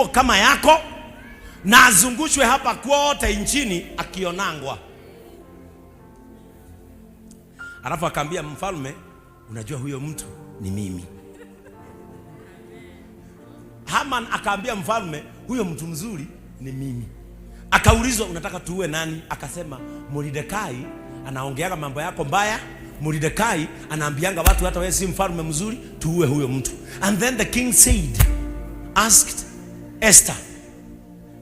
nguo kama yako na azungushwe hapa kwote nchini akionangwa. Alafu akaambia mfalme, unajua huyo mtu ni mimi. Haman akaambia mfalme, huyo mtu mzuri ni mimi. Akaulizwa, unataka tuue nani? Akasema, Mordekai anaongeaga mambo yako mbaya. Mordekai anaambianga watu hata wewe si mfalme mzuri, tuue huyo mtu. And then the king asked Esther,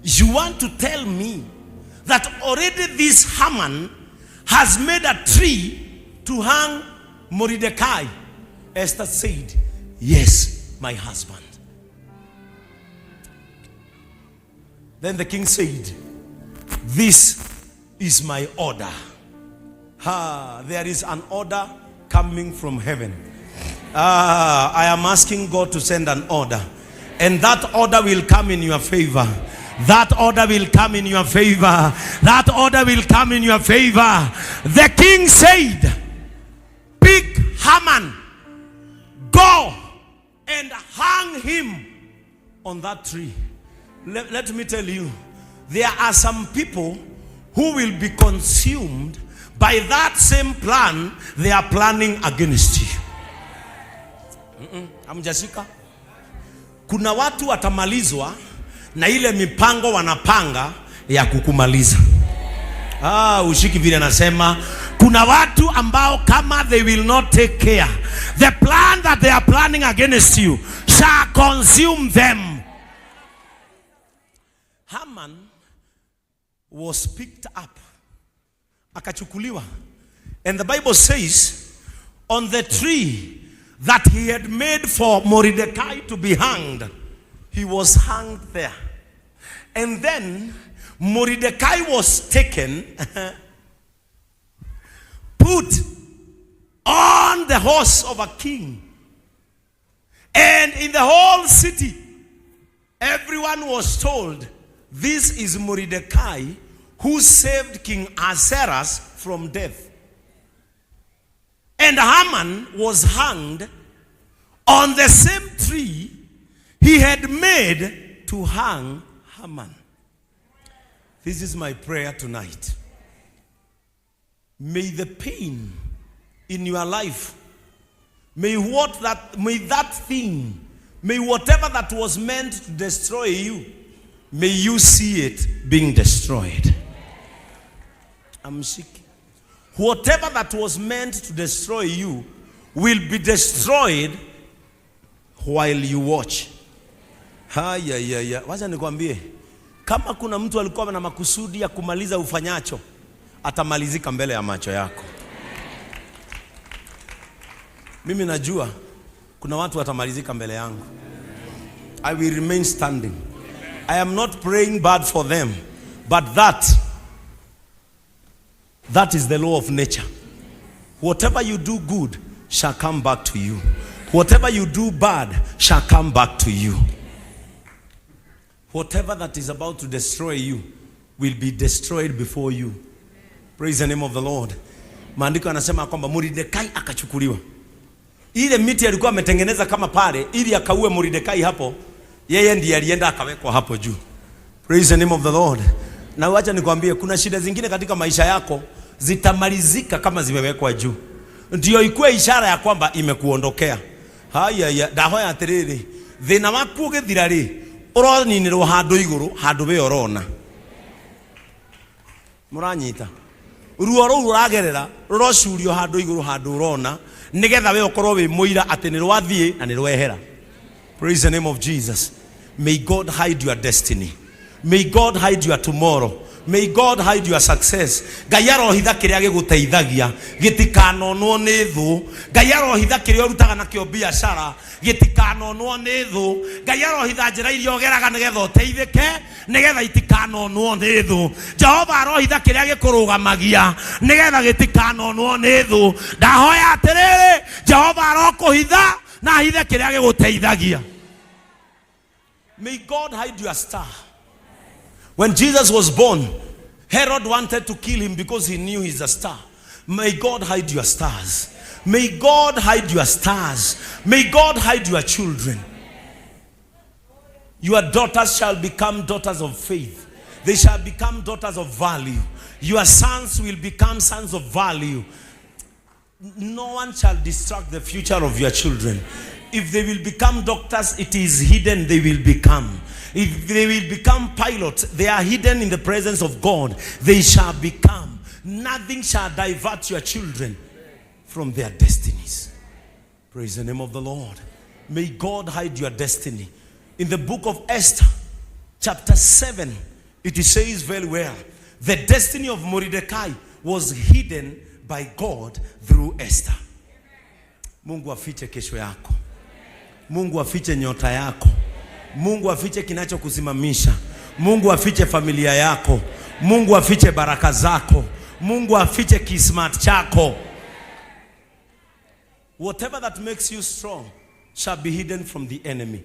you want to tell me that already this Haman has made a tree to hang Mordekai? Esther said, yes, my husband. Then the king said, this is my order. There is an order coming from heaven. I am asking God to send an order, and that order will come in your favor. That order will come in your favor. That order will come in your favor. The king said, pick Haman, go and hang him on that tree. Let me tell you, there are some people who will be consumed by that same plan they are planning against you. Amjashika. Kuna watu watamalizwa na ile mipango wanapanga ya kukumaliza. Ushiki vile nasema, kuna watu ambao kama they will not take care, the plan that they are planning against you shall consume them. Haman was picked up, akachukuliwa, and the Bible says on the tree that he had made for Mordekai to be hanged, he was hanged there. And then Mordekai was taken, put on the horse of a king, and in the whole city everyone was told, this is Mordekai who saved King Ahasuerus from death. And Haman was hanged on the same tree he had made to hang Haman. This is my prayer tonight. May the pain in your life, may whatever that was meant to destroy you, may you see it being destroyed. I'm sick. Whatever that was meant to destroy you will be destroyed while you watch. Wacha nikwambie, kama kuna mtu alikuwa na makusudi ya kumaliza ufanyacho, atamalizika mbele ya macho yako. Mimi najua kuna watu watamalizika mbele yangu. I will remain standing. I am not praying bad for them, but that is the law of nature. Whatever you do good shall come back to you. Whatever you do bad shall come back to you. Whatever that is about to destroy you will be destroyed before you. Praise the name of the Lord. Maandiko yanasema kwamba Mordekai akachukuliwa. Ile miti alikuwa ametengeneza kama pale ili akaue Mordekai hapo, yeye ndiye alienda akawekwa hapo juu. Praise the name of the Lord. Na wacha nikwambie, kuna shida zingine katika maisha yako zitamalizika kama zimewekwa juu. Ndio ikuwe ishara ya kwamba imekuondokea. Ndahoya atiriri, thina waku ugithira ri, uroninirwo handu iguru, handu we orona. Muranyita. Ruo ruu uragerera, rurocurio handu iguru, handu urona, nigetha we ukorwo wi muira ati ni rwathie na ni rwehera. Praise the name of Jesus. May God hide your destiny. May God hide your tomorrow. May God hide your success. Ngai arohitha kiria giguteithagia gitikanonwo ni thu. Ngai arohitha kiria urutaga nakio biashara gitikanonwo ni thu. Ngai arohitha njira iria ogeraga nigetha uteithike nigetha itikanonwo ni thu. Jehova arohitha kiria gikurugamagia nigetha gitikanonwo ni thu. Ndahoya atiriri, Jehova arokuhitha na hithe kiria giguteithagia. May God hide your star. When Jesus was born, Herod wanted to kill him because he knew he's a star. May God hide your stars. May God hide your stars. May God hide your children. Your daughters shall become daughters of faith. They shall become daughters of value. Your sons will become sons of value. No one shall distract the future of your children. If they will become doctors, it is hidden they will become. If they will become pilots, they are hidden in the presence of God. They shall become. Nothing shall divert your children from their destinies. Praise the name of the Lord. May God hide your destiny. In the book of Esther, chapter 7, it says very well, the destiny of Mordecai was hidden by God through Esther. Mungu afiche kesho yako. Mungu afiche nyota yako. Mungu afiche kinachokusimamisha. Mungu afiche familia yako. Mungu afiche baraka zako. Mungu afiche kismat chako. Whatever that makes you strong shall be hidden from the enemy.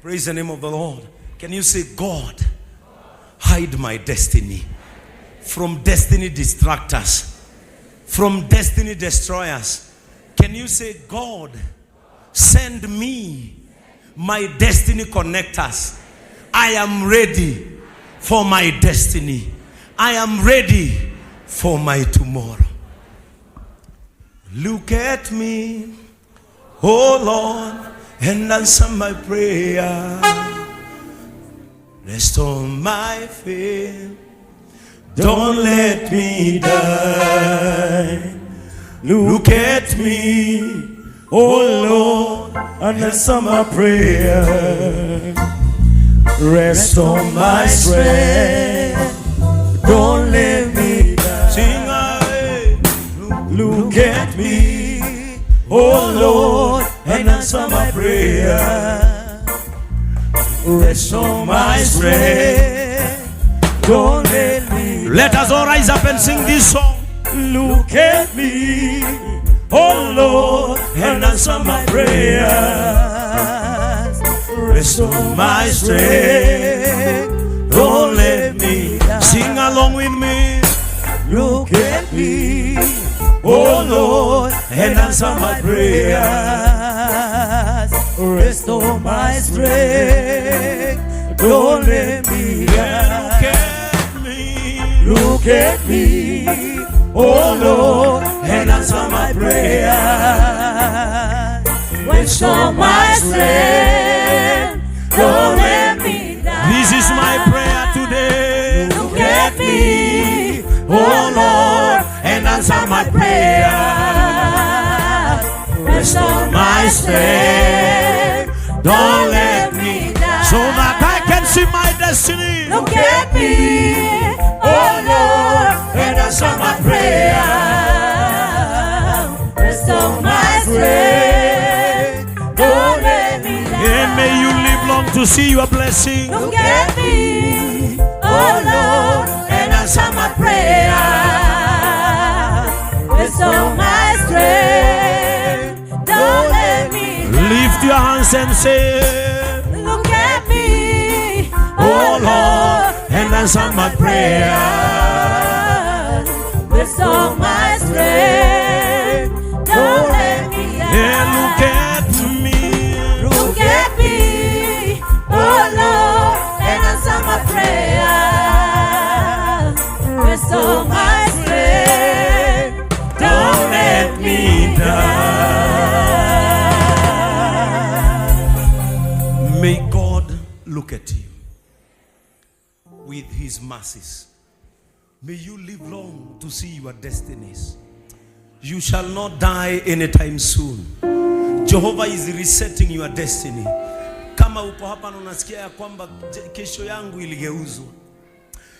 Praise the name of the Lord. Can you say, God, hide my destiny from destiny distractors, from destiny destroyers? Can you say, God, send me my destiny connectors? I am ready for my destiny. I am ready for my tomorrow. Look at me, oh Lord, and answer my prayer. Restore my faith. Don't let me die. Look at me, oh Lord, and answer my prayer. Restore my strength. Don't let me die. Sing away. Look at me, oh Lord, and answer my prayer. Restore my strength. Don't let me. Let us all rise up and sing this song. Look at me, oh Lord, and answer my prayers. Restore my strength. Don't let me die. Sing along with me. Look at me, oh Lord, and answer my prayers. Restore my strength. Don't let me die. Look at me, oh Lord, and answer my prayers. Restore my strength. Don't let me die. This is my prayer today. Look at me, oh Lord, and answer my prayer. Restore my strength. Don't let me die. So that I can see my destiny. Look at me, oh Lord, and answer my prayer. Restore my strength. Don't let me die. And may you live long to see your blessing. Look at me, oh Lord, and answer my prayer. Restore my strength. Don't let me die. Lift your hands and say, look at me, oh Lord, and answer my prayer. Restore my strength. Don't let me die. Yeah, look at me. Look at me, oh Lord, and answer my prayer. Restore my strength. Don't let me die. May God look at you with his mercies. May you live long to see your destinies. You shall not die anytime soon. Jehovah is resetting your destiny. Kama uko hapa na unasikia ya kwamba kesho yangu iligeuzwa.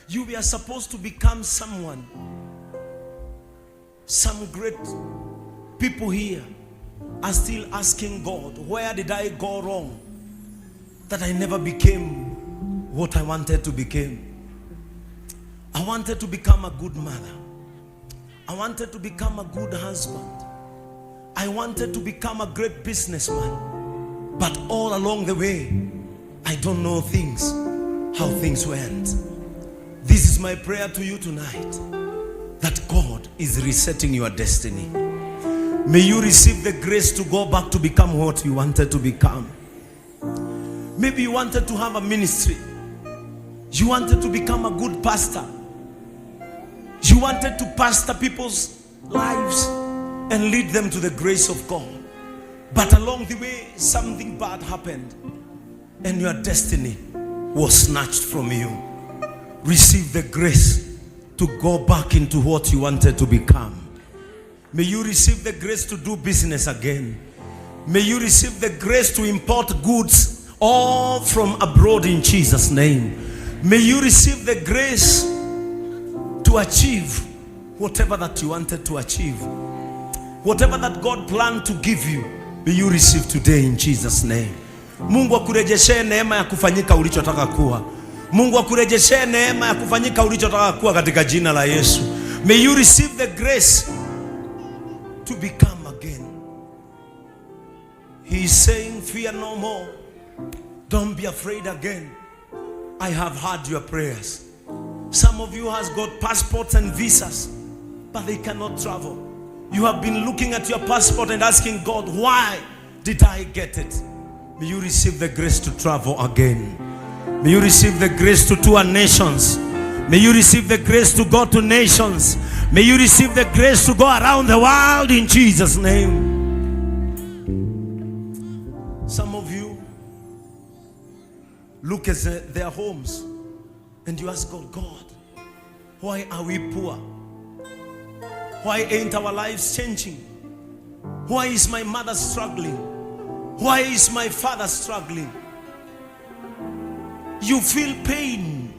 You were supposed to become someone. Some great people here are still asking God, where did I go wrong that I never became what I wanted to become? I wanted to become a good mother. I wanted to become a good husband. I wanted to become a great businessman. But all along the way, I don't know how things went. This is my prayer to you tonight, that God is resetting your destiny. May you receive the grace to go back to become what you wanted to become. Maybe you wanted to have a ministry. You wanted to become a good pastor. You wanted to pastor people's lives and lead them to the grace of God. But along the way, something bad happened and your destiny was snatched from you. Receive the grace to go back into what you wanted to become. May you receive the grace to do business again. May you receive the grace to import goods all from abroad in Jesus' name. May you receive the grace to achieve whatever that you wanted to achieve. Whatever that God planned to give you, may you receive today in Jesus' name. Mungu akurejeshe neema ya kufanyika ulichotaka kuwa. Mungu akurejeshe neema ya kufanyika ulichotaka kuwa katika jina la Yesu. May you receive the grace to become again. He is saying, fear no more. Don't be afraid again. I have heard your prayers. Some of you has got passports and visas, but they cannot travel. You have been looking at your passport and asking God, why did I get it? May you receive the grace to travel again. May you receive the grace to tour nations. May you receive the grace to go to nations. May you receive the grace to go around the world in Jesus' name. Some of you look at their homes and you ask God, God, why are we poor? Why ain't our lives changing? Why is my mother struggling? Why is my father struggling? You feel pain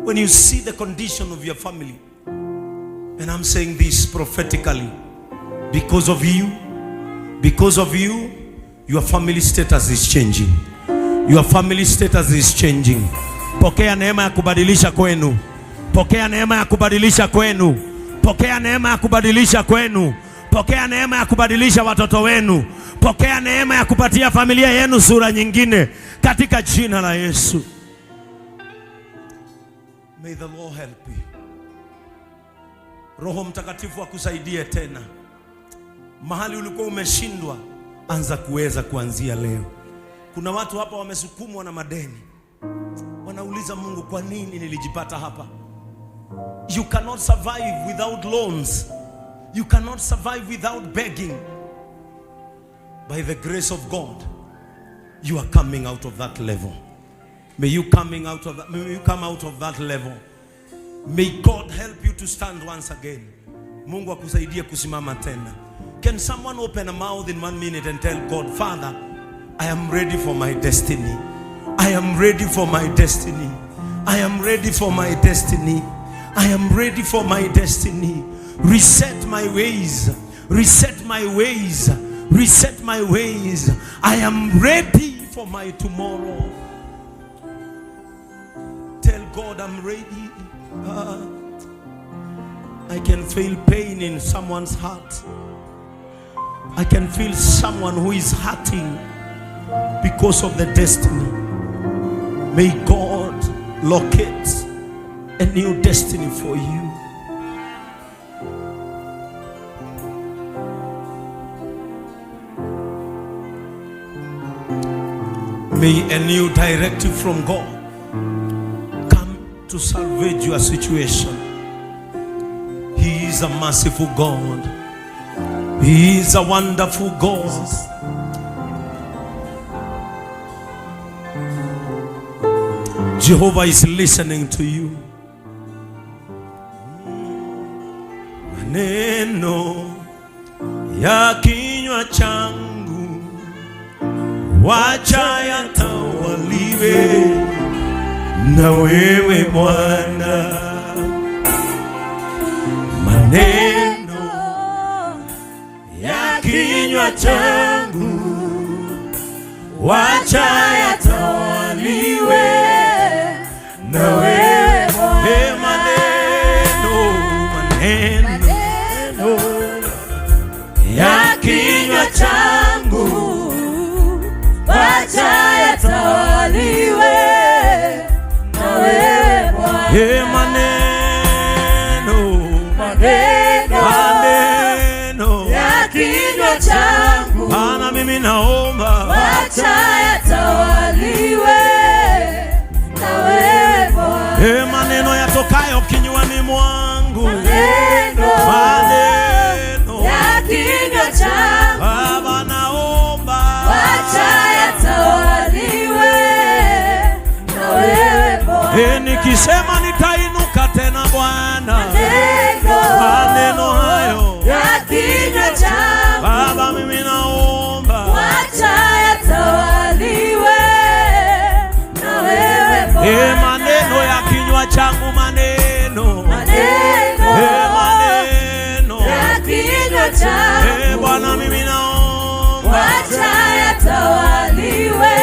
when you see the condition of your family. And I'm saying this prophetically. Because of you, your family status is changing. Your family status is changing. Pokea neema ya kubadilisha kwenu. Pokea neema ya kubadilisha kwenu. Pokea neema ya kubadilisha kwenu. Pokea neema ya kubadilisha watoto wenu. Pokea neema ya kupatia familia yenu sura nyingine katika jina la Yesu. May the Lord help you. Roho Mtakatifu akusaidie tena. Mahali ulikuwa umeshindwa, anza kuweza kuanzia leo. Kuna watu hapa wamesukumwa na madeni. Wanauliza Mungu, kwa nini nilijipata hapa? You cannot survive without loans. You cannot survive without begging. By the grace of God, you are coming out of that level. May you come out of that level. May God help you to stand once again. Mungu akusaidie kusimama tena. Can someone open a mouth in 1 minute and tell God, Father, I am ready for my destiny. I am ready for my destiny. I am ready for my destiny. I am ready for my destiny. Reset my ways. Reset my ways. Reset my ways. I am ready for my tomorrow. Tell God, I'm ready. I can feel pain in someone's heart. I can feel someone who is hurting because of the destiny. May God locate a new destiny for you. May a new directive from God come to salvage your situation. He is a merciful God. He is a wonderful God. Jehovah is listening to you. Maneno ya kinywa changu wacha yatawaliwe na wewe Bwana. Maneno ya kinywa changu wacha yatawaliwe na wewe Bwana. Maneno ya kinywa changu wacha yatawaliwe na wewe Bwana. Maneno ya kinywa changu Bwana, mimi naomba wacha yatawaliwe kinywani mwangu, maneno ya kinywa changu. Baba naomba, wacha yatawaliwe na wewe Bwana. Nikisema nitainuka tena Bwana, maneno hayo ya kinywa changu. Baba mimi naomba, wacha yatawaliwe na wewe Bwana. Maneno ya kinywa changu, maneno ya kinywa changu. Bwana mimi naomba, wacha yatawaliwe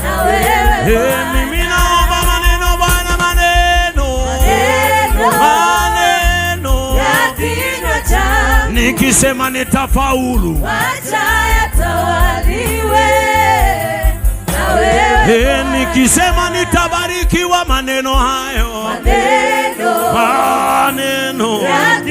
na wewe Bwana. Mimi naomba maneno Bwana, maneno ya kinywa changu. Nikisema nitafaulu, wacha yatawaliwe na wewe. Nikisema nitabarikiwa, maneno hayo, maneno ya